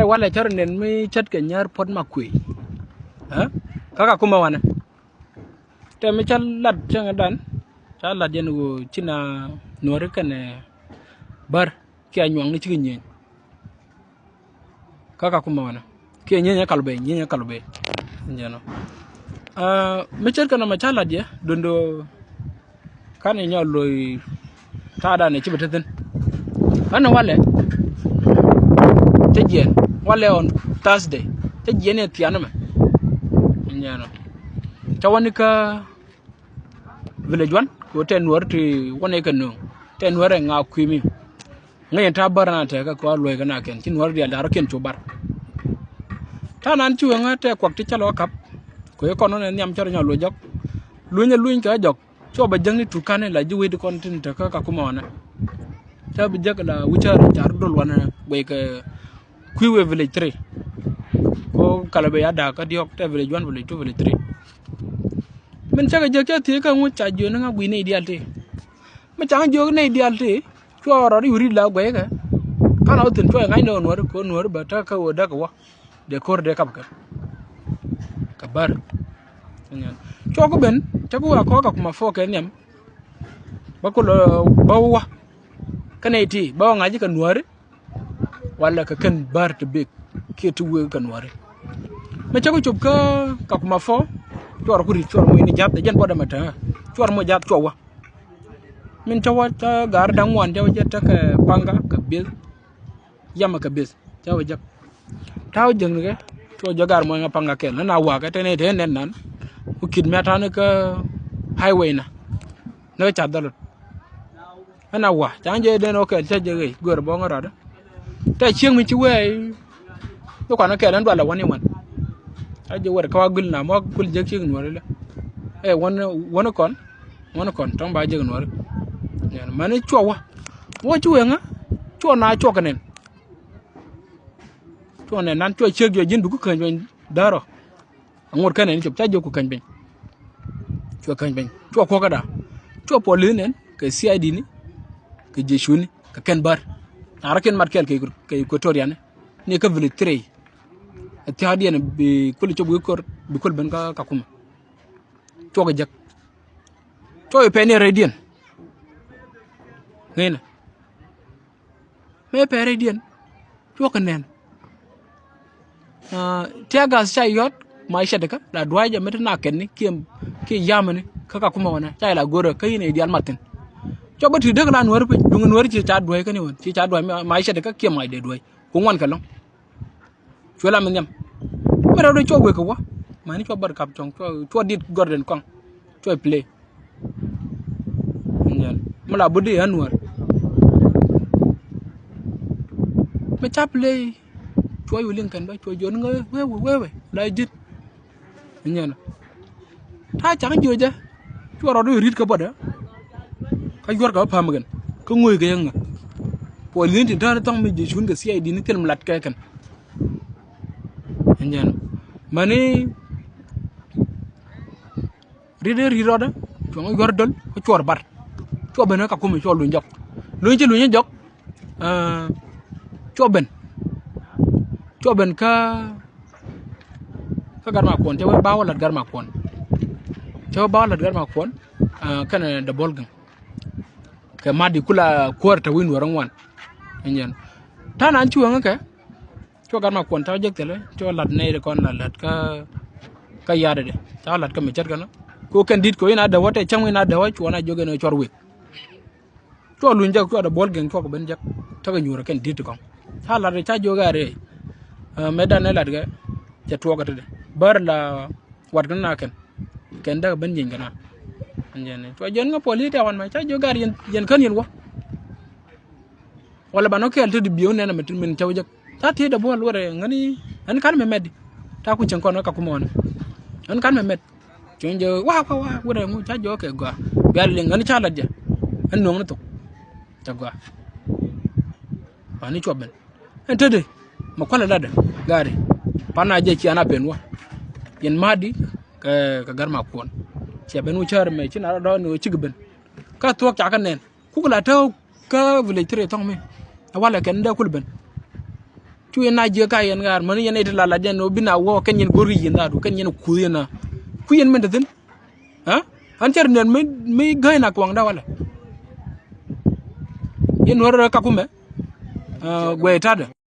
wale char nen mi chat ke nyar pod makui ha kaka kuma wana te mi chal lat changa dan cha lat yen go china nore kane bar ki anywang ni chignyen kaka kuma wana ki nyenya kalbe njano mi chat kana ma chala dia dondo kane nyalloy tada ne chibetaten ana wale tejen wale on Thursday tejen e tiana me nyano tawanika village one ko ten warti wone kan no ten ware nga kwimi ngayen ta barana ta ka ko loy kana ken tin wardi ala ken to bar tanan ci nga te ko ti chalo kap ko ko non nyam charo nyalo jok luñ ka jok so ba jangni tu kane la jiwe di kon tin ta ka kuma wana ta bi jag la wuchar jar dol wana boy ka kwiwe village 3 ko kala be yada ka diok te village 1 village 2 village 3 men chaga jek ti ka ngu cha jo nga gwi ne idealte me changa jo ne idealte cho ro yuri la gwe ka kana utin to ngai no nor ko nor ba ta ka woda ka wa de kor de kap ka bar cho ko ben cha ko ko ka kuma fo ke nyam ba ko ba wa kana ti ba ngaji ka nor wala ka kan bar te be ke tu we kan ware me cha ko chop ka kuma fo chor ko ri chor mo ni jab de jan boda mata chor mo jab chowa min tawa ta gar dang wan tawa jetta ka panga ka bil yama ka bis tawa jak taw jeng ke to jogar mo nga panga kel na wa ka tene de nen nan ku kid meta na ka highway na cha dalut ana wa janje de no ka cha je gor bo ngara da ta chieng mi chi we to kwa na ke dan dwala wani wan aje war ka gul na mo gul je chieng no le wona kon tong ba je no yan mane chowa wo chuwe nga cho na cho kanen cho ne nan cho cheg jo jin du ku kan ben daro ngor kanen chop ta jo ku kan ben cho ko kada cho poli nen ke CID ni ke jeshu ni ka ken bar ara ken markel ke ko toriane ni ka village 3 ati hadiyan bi kul cho bu kor bi kul ben ka kuma cho ga jak cho e pene redian ngena me pere dien to kanen tiaga sai yot mai shadaka la dwaje metna kenni ki yamani kaka kuma wana sai la goro kai ne dial matin to bati daga lan warbe dungun wari ci ta dwai kani won ci ta dwai mai shadaka ki mai de dwai ko wan kalon to la men yam mero do chogwe ko wa mani to bar kap tong to dit gorden kong to play nyan mala budi anwar me chaplay choy ulin kan ba choy jon nga we la dit nyana ta chang joja choro do rit ka boda ka yor ka pam gan ko ngoy ga yang po lin tin ta tong mi jun ga CID ni tel lat ka kan nyana mani riroda cho nga yor dol ko chor bar cho ben ka ko mi cho lu njok lu ci jok coben ka garma kon te ba wala garma kon kana da bolgan ka madi kula korta win waran wan nyen tana an ciwon ka to garma kon ta jek tele to lat ne kon lat ka yada de ta lat ka me cer kana ko kan dit ko ina da wata can ina da wacu wana joge no chorwe to lu njak to da bolgan to ko ben jak ta ga nyura kan dit ko hala re cha jogare medan ne ladga ja tuwagata de bar la wargana ken da ban yin gana anjene to jon nga poli ta wan ma cha jogar yen kan yen wa wala bano ke alto di biyo ne na metin min tawjak ta te da bol wore ngani an kan me med ta ku chen kono ka kuma wan an kan me med jonjo wa wore mu cha jo ke gwa gal le ngani cha ladja an no ngto ta gwa ani choben entede makwala lada gare pana je ci ana benwa yen madi ka garma kon ci benu char me ci na do no ci gben ka to ka nen ku la taw ka village 3 tong me wala ken da kulben chu yen na je ka yen gar man yen ite la den no bina wo ken yen gori yen da du ken yen ku yen men den ha an cer nen mi gaina kwang da wala yen wor ka kume gwe tada